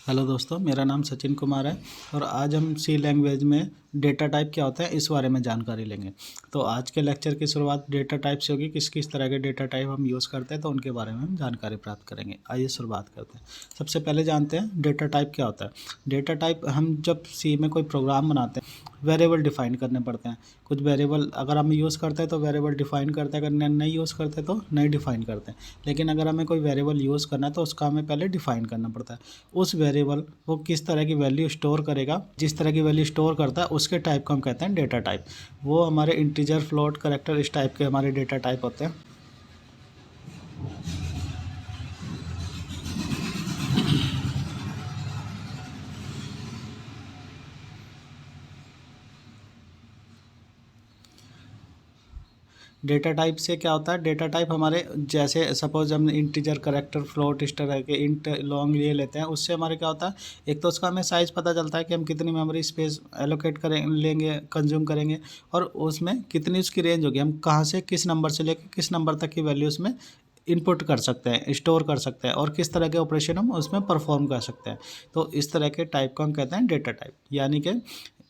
Hello दोस्तों, मेरा नाम सचिन कुमार है और आज हम सी लैंग्वेज में डेटा टाइप क्या होता है इस बारे में जानकारी लेंगे। तो आज के लेक्चर की शुरुआत डेटा टाइप से होगी। किस किस तरह के डेटा टाइप हम यूज़ करते हैं तो उनके बारे में हम जानकारी प्राप्त करेंगे। आइए शुरुआत करते हैं। सबसे पहले जानते हैं डेटा टाइप क्या होता है। डेटा टाइप हम जब सी में कोई प्रोग्राम बनाते हैं, वेरिएबल डिफाइन करने पड़ते हैं। कुछ वेरिएबल अगर हम यूज़ करते हैं तो वेरिएबल डिफाइन करते हैं, अगर नहीं यूज़ करते तो नहीं डिफाइन करते हैं। लेकिन अगर हमें कोई वेरिएबल यूज़ करना है तो उसका हमें पहले डिफाइन करना पड़ता है। उस वेरिएबल वो किस तरह की वैल्यू स्टोर करेगा, जिस तरह की वैल्यू स्टोर करता है उसके टाइप को हम कहते हैं डेटा टाइप। वो हमारे इंटीजर, फ्लोट, कैरेक्टर इस टाइप के हमारे डेटा टाइप होते हैं। डेटा टाइप से क्या होता है, डेटा टाइप हमारे जैसे सपोज हम इंटीजर, कैरेक्टर, फ्लोट इस तरह के इंट, लॉन्ग ये लेते हैं। उससे हमारे क्या होता है, एक तो उसका हमें साइज़ पता चलता है कि हम कितनी मेमोरी स्पेस एलोकेट करें लेंगे, कंज्यूम करेंगे, और उसमें कितनी उसकी रेंज होगी, हम कहाँ से किस नंबर से लेकर किस नंबर तक की वैल्यू उसमें इनपुट कर सकते हैं, स्टोर कर सकते हैं, और किस तरह के ऑपरेशन हम उसमें परफॉर्म कर सकते हैं। तो इस तरह के टाइप को हम कहते हैं डेटा टाइप। यानी कि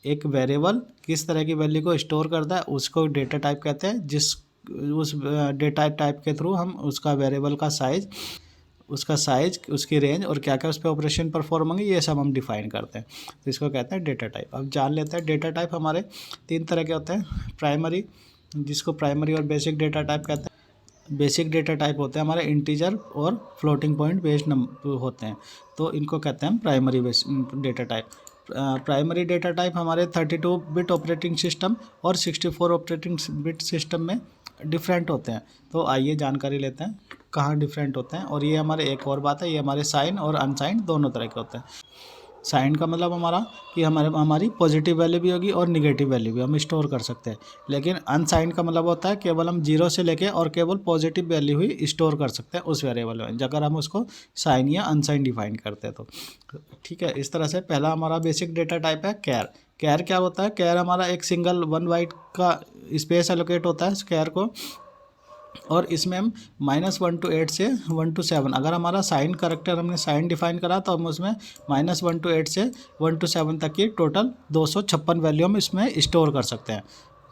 एक वेरिएबल किस तरह की वैल्यू को स्टोर करता है उसको डेटा टाइप कहते हैं। जिस उस डेटा टाइप के थ्रू हम उसका वेरिएबल का साइज, उसका साइज, उसकी रेंज और क्या क्या उस पर ऑपरेशन परफॉर्म होंगे, ये सब हम डिफाइन करते हैं। तो इसको कहते हैं डेटा टाइप। अब जान लेते हैं डेटा टाइप हमारे 3 तरह के होते हैं। प्राइमरी, जिसको प्राइमरी और बेसिक डेटा टाइप कहते हैं। बेसिक डेटा टाइप होते हैं हमारे इंटीजर और फ्लोटिंग पॉइंट बेस्ड नंबर होते हैं, तो इनको कहते हैं primary data type. Primary data type हमारे 32 बिट ऑपरेटिंग सिस्टम और 64 ऑपरेटिंग बिट सिस्टम में डिफरेंट होते हैं। तो आइए जानकारी लेते हैं कहाँ डिफरेंट होते हैं। और ये हमारे एक और बात है, ये हमारे साइन और अनसाइंड दोनों तरह के होते हैं। साइन का मतलब हमारा कि हमारी पॉजिटिव वैल्यू भी होगी और निगेटिव वैल्यू भी हम स्टोर कर सकते हैं। लेकिन अनसाइन का मतलब होता है केवल हम जीरो से लेके और केवल पॉजिटिव वैल्यू ही स्टोर कर सकते हैं उस वेरिएबल में, अगर हम उसको साइन या अनसाइन डिफाइन करते हैं तो। ठीक है, इस तरह से पहला हमारा बेसिक डेटा टाइप है कैर। कैर क्या होता है, कैर हमारा एक सिंगल 1 बाइट का स्पेस एलोकेट होता है कैर को, और इसमें हम -1 to 8 से 1 to 7, अगर हमारा साइन करेक्टर हमने साइन डिफाइन करा तो हम उसमें -1 to 8 से 1 to 7 तक की टोटल 256 वैल्यू हम इसमें स्टोर कर सकते हैं।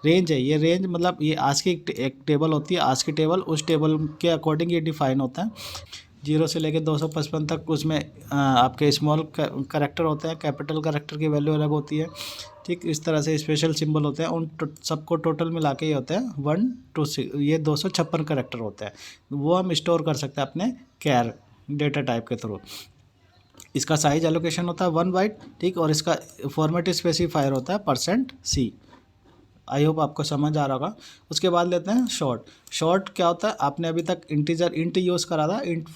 रेंज है ये, रेंज मतलब ये आज की एक टेबल होती है, आज की टेबल, उस टेबल के अकॉर्डिंग ये डिफाइन होता है। 0 से लेकर 255 तक उसमें आपके स्मॉल करेक्टर होते हैं, कैपिटल करेक्टर की वैल्यू अलग होती है। ठीक इस तरह से स्पेशल सिंबल होते हैं, उन सबको टोटल मिला के ये होते हैं 1 to 6, ये 256 करेक्टर होते हैं। वो हम स्टोर कर सकते हैं अपने कैर डेटा टाइप के थ्रू। इसका साइज एलोकेशन होता है 1 बाइट, ठीक, और इसका फॉर्मेट स्पेसिफायर होता है %C। आई होप आपको समझ आ रहा होगा। उसके बाद लेते हैं शॉर्ट। शॉर्ट क्या होता है, आपने अभी तक इंटीजर इंट यूज़ करा था, इंट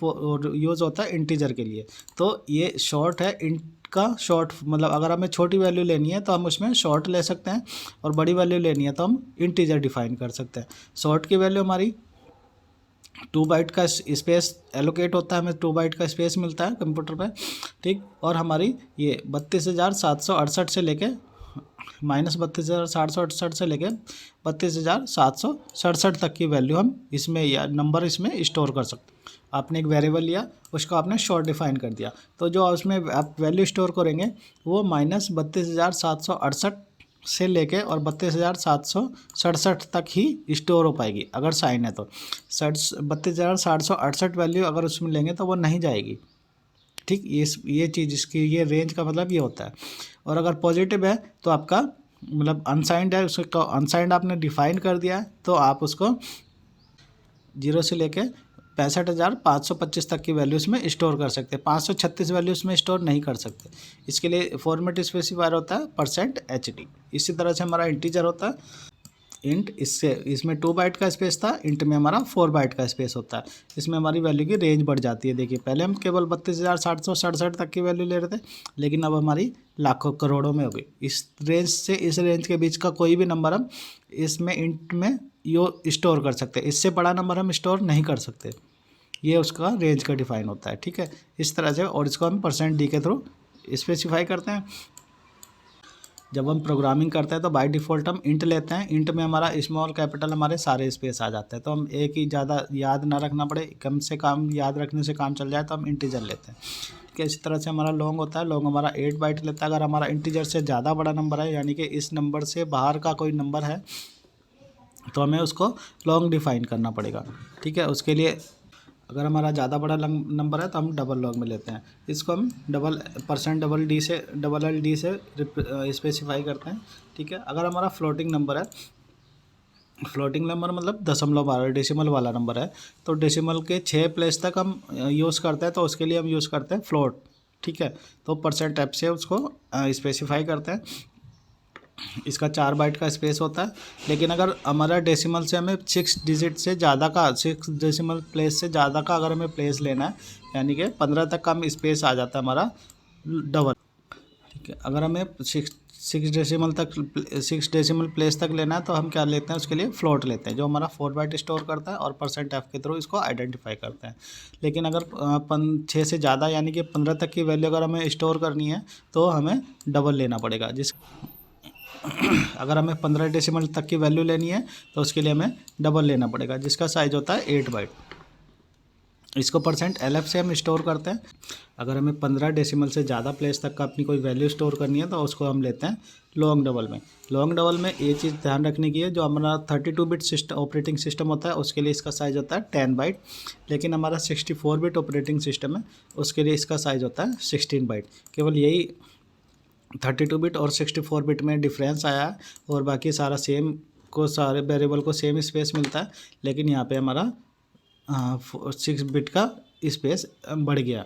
यूज़ होता है इंटीजर के लिए, तो ये शॉर्ट है। इंट का शॉर्ट मतलब अगर हमें छोटी वैल्यू लेनी है तो हम उसमें शॉर्ट ले सकते हैं, और बड़ी वैल्यू लेनी है तो हम इंटीजर डिफाइन कर सकते हैं। शॉर्ट की वैल्यू हमारी 2 बाइट का स्पेस एलोकेट होता है, हमें 2 बाइट का स्पेस मिलता है कंप्यूटर पे, ठीक। और हमारी ये 32,768 से लेके -32,768 से लेके 32,767 तक की वैल्यू हम इसमें या नंबर इसमें स्टोर कर सकते हैं। आपने एक वेरिएबल लिया, उसको आपने शॉर्ट डिफाइन कर दिया, तो जो उसमें आप वैल्यू स्टोर करेंगे वो -32,768 से लेके और 32,767 तक ही स्टोर हो पाएगी अगर साइन है तो। 32,768 वैल्यू अगर उसमें लेंगे तो वो नहीं जाएगी, ठीक। ये चीज़, इसकी ये रेंज का मतलब ये होता है। और अगर पॉजिटिव है तो आपका मतलब अनसाइंड है, उसको अनसाइंड आपने डिफाइन कर दिया है तो आप उसको 0 से लेके 65,525 तक की वैल्यूज़ में स्टोर कर सकते हैं। 536 वैल्यूज़ में स्टोर नहीं कर सकते। इसके लिए फॉर्मेट स्पेसिफायर होता है %HT। इसी तरह से हमारा इंटीजर होता है इंट, इसमें 2 बाइट का स्पेस था, इंट में हमारा 4 बाइट का स्पेस होता है। इसमें हमारी वैल्यू की रेंज बढ़ जाती है। देखिए पहले हम केवल 32,767 तक की वैल्यू ले रहे थे, लेकिन अब हमारी लाखों करोड़ों में हो गई। इस रेंज से इस रेंज के बीच का कोई भी नंबर हम इसमें इंट में स्टोर कर सकते हैं, इससे बड़ा नंबर हम स्टोर नहीं कर सकते। ये उसका रेंज का डिफाइन होता है, ठीक है, इस तरह से। और इसको हम %D के थ्रू स्पेसिफाई करते हैं। जब हम प्रोग्रामिंग करते हैं तो बाय डिफ़ॉल्ट हम इंट लेते हैं। इंट में हमारा स्मॉल कैपिटल हमारे सारे स्पेस आ जाते हैं, तो हम एक ही ज़्यादा याद ना रखना पड़े, कम से कम याद रखने से काम चल जाए तो हम इंटीजर लेते हैं। किस तरह से हमारा लॉन्ग होता है, लॉन्ग हमारा 8 बाइट लेता है। अगर हमारा इंटीजर से ज़्यादा बड़ा नंबर है, यानी कि इस नंबर से बाहर का कोई नंबर है, तो हमें उसको लॉन्ग डिफाइन करना पड़ेगा। ठीक है, उसके लिए अगर हमारा ज़्यादा बड़ा नंबर है तो हम डबल लॉन्ग में लेते हैं। इसको हम डबल डी से स्पेसिफाई करते हैं। ठीक है, अगर हमारा फ्लोटिंग नंबर है, फ्लोटिंग नंबर मतलब दशमलव वाला, डेसिमल वाला नंबर है, तो डेसिमल के 6 प्लेस तक हम यूज़ करते हैं, तो उसके लिए हम यूज़ करते हैं फ्लोट। ठीक है, तो परसेंट ऐप से उसको स्पेसिफाई करते हैं। इसका 4 बाइट का स्पेस होता है। लेकिन अगर हमारा डेसिमल से हमें 6 डिजिट से ज़्यादा का, 6 डेसिमल प्लेस से ज़्यादा का अगर हमें प्लेस लेना है, यानी कि 15 तक का हम स्पेस आ जाता है हमारा डबल। ठीक है, अगर हमें 6 डेसिमल प्लेस तक लेना है तो हम क्या लेते हैं, उसके लिए फ्लोट लेते हैं, जो हमारा 4 बाइट स्टोर करता है और परसेंट एफ के थ्रू इसको आइडेंटिफाई करते हैं। लेकिन अगर 6 से ज़्यादा यानी कि 15 तक की वैल्यू अगर हमें स्टोर करनी है तो हमें डबल लेना पड़ेगा। अगर हमें 15 डेसिमल तक की वैल्यू लेनी है तो उसके लिए हमें डबल लेना पड़ेगा, जिसका साइज़ होता है 8 बाइट। इसको परसेंट LF से हम स्टोर करते हैं। अगर हमें 15 डेसिमल से ज़्यादा प्लेस तक का अपनी कोई वैल्यू स्टोर करनी है तो उसको हम लेते हैं लॉन्ग डबल में। लॉन्ग डबल में ये चीज़ ध्यान रखने की है, जो हमारा 32 बिट ऑपरेटिंग सिस्टम होता है उसके लिए इसका साइज़ होता है 10 बाइट। लेकिन हमारा 64 बिट ऑपरेटिंग सिस्टम है, उसके लिए इसका साइज़ होता है 16 बाइट। केवल यही 32 बिट और 64 बिट में डिफरेंस आया है, और बाकी सारा सेम को, सारे वेरिएबल को सेम स्पेस मिलता है। लेकिन यहाँ पे हमारा 6 बिट का स्पेस बढ़ गया।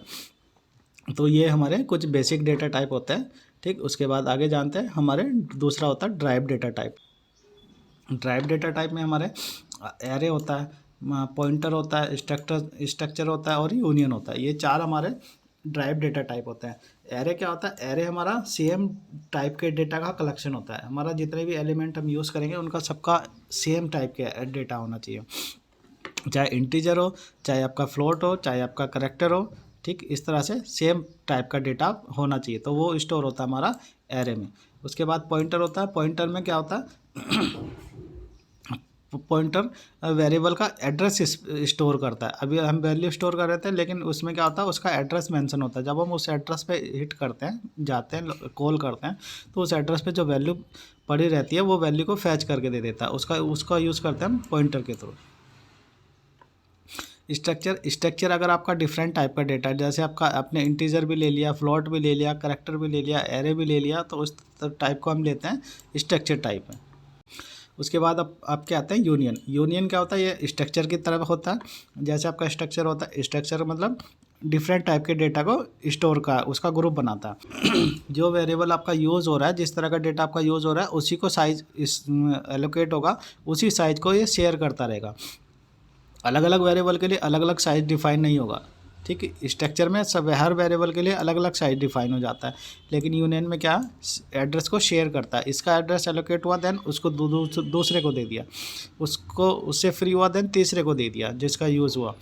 तो ये हमारे कुछ बेसिक डेटा टाइप होते हैं। ठीक, उसके बाद आगे जानते हैं हमारे दूसरा होता है drive data type. Drive data type में हमारे एरे होता है, पॉइंटर होता है, स्ट्रक्चर होता है और यूनियन होता है। ये 4 हमारे ड्राइव डेटा टाइप होते हैं। एरे क्या होता है, एरे हमारा सेम टाइप के डेटा का कलेक्शन होता है। हमारा जितने भी एलिमेंट हम यूज़ करेंगे उनका सबका सेम टाइप के डेटा होना चाहिए, चाहे इंटीजर हो, चाहे आपका फ्लोट हो, चाहे आपका करैक्टर हो। ठीक, इस तरह से सेम टाइप का डेटा होना चाहिए, तो वो स्टोर होता है हमारा एरे में। उसके बाद पॉइंटर होता है। पॉइंटर में क्या होता है, पॉइंटर वेरिएबल का एड्रेस स्टोर करता है। अभी हम वैल्यू स्टोर कर रहे थे, लेकिन उसमें क्या होता है, उसका एड्रेस मेंशन होता है। जब हम उस एड्रेस पे हिट करते हैं, जाते हैं, कॉल करते हैं, तो उस एड्रेस पे जो वैल्यू पड़ी रहती है वो वैल्यू को फैच करके दे देता है। उसका यूज़ करते हैं हम पॉइंटर के थ्रू। स्ट्रक्चर अगर आपका डिफरेंट टाइप का डेटा है, जैसे आपने इंटीजर भी ले लिया, फ्लोट भी ले लिया, करैक्टर भी ले लिया, एरे भी ले लिया, तो उस टाइप को हम लेते हैं स्ट्रक्चर टाइप में। उसके बाद आपके आते हैं यूनियन। यूनियन क्या होता है, ये स्ट्रक्चर की तरह होता है। जैसे आपका स्ट्रक्चर होता है, स्ट्रक्चर मतलब डिफरेंट टाइप के डेटा को स्टोर का उसका ग्रुप बनाता है। जो वेरिएबल आपका यूज़ हो रहा है, जिस तरह का डेटा आपका यूज़ हो रहा है, उसी को साइज एलोकेट होगा, उसी साइज को ये शेयर करता रहेगा। अलग अलग वेरिएबल के लिए अलग अलग साइज डिफाइन नहीं होगा। ठीक है, स्ट्रक्चर में सब हर वेरिएबल के लिए अलग अलग साइज डिफाइन हो जाता है। लेकिन यूनियन में क्या, एड्रेस को शेयर करता है। इसका एड्रेस एलोकेट हुआ, देन उसको दूसरे को दे दिया, उसको उससे फ्री हुआ, देन तीसरे को दे दिया जिसका यूज़ हुआ।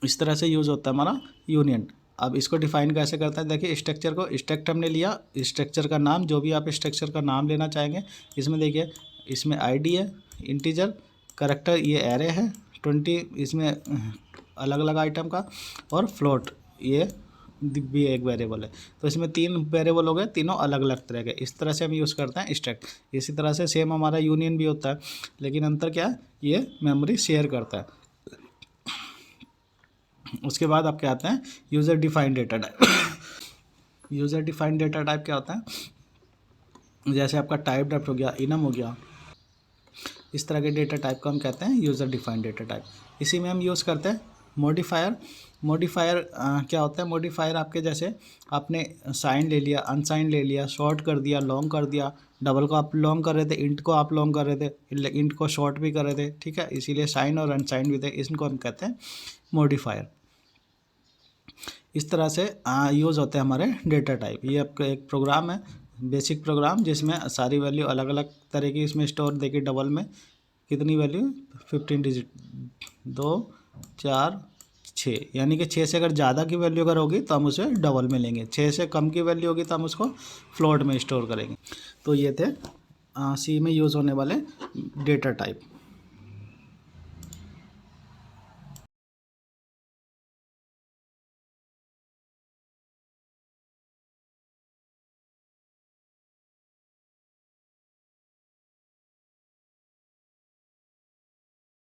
इस तरह से यूज़ होता है हमारा यूनियन। अब इसको डिफाइन कैसे करता है, देखिए स्ट्रक्चर को, स्ट्रक्ट हमने लिया, स्ट्रक्चर का नाम, जो भी आप स्ट्रक्चर का नाम लेना चाहेंगे, इसमें देखिए, इसमें आईडी है, इंटीजर, करैक्टर, ये एरे है 20, इसमें अलग अलग आइटम का, और फ्लोट ये भी एक वेरिएबल है। तो इसमें 3 वेरिएबल हो गए, तीनों अलग अलग तरह के। इस तरह से हम यूज़ करते हैं स्ट्रक्ट। इसी तरह से सेम हमारा यूनियन भी होता है, लेकिन अंतर क्या है, ये मेमोरी शेयर करता है। उसके बाद आपके आते हैं user defined data type. User defined data type क्या होता है, जैसे आपका टाइप डेप्थ हो गया, इनम हो गया, इस तरह के डेटा टाइप को हम कहते हैं यूज़र डिफाइंड डेटा टाइप। इसी में हम यूज़ करते हैं मॉडिफायर। मॉडिफायर क्या होता है, मॉडिफायर आपके जैसे आपने साइन ले लिया, अनसाइन ले लिया, शॉर्ट कर दिया, लॉन्ग कर दिया। डबल को आप लॉन्ग कर रहे थे, इंट को आप लॉन्ग कर रहे थे, इंट को शॉर्ट भी कर रहे थे। ठीक है, इसीलिए साइन और अनसाइन भी थे, इनको हम कहते हैं मॉडिफायर। इस तरह से यूज़ होते हैं हमारे डेटा टाइप। ये आपका एक प्रोग्राम है, बेसिक प्रोग्राम, जिसमें सारी वैल्यू अलग अलग तरह की इसमें स्टोर। देखिए डबल में कितनी वैल्यू, 15 डिजिट, 2 4 6, यानी कि 6 से अगर ज़्यादा की वैल्यू अगर होगी तो हम उसे डबल में लेंगे, 6 से कम की वैल्यू होगी तो हम उसको फ्लोट में स्टोर करेंगे। तो ये थे सी में यूज़ होने वाले डेटा टाइप।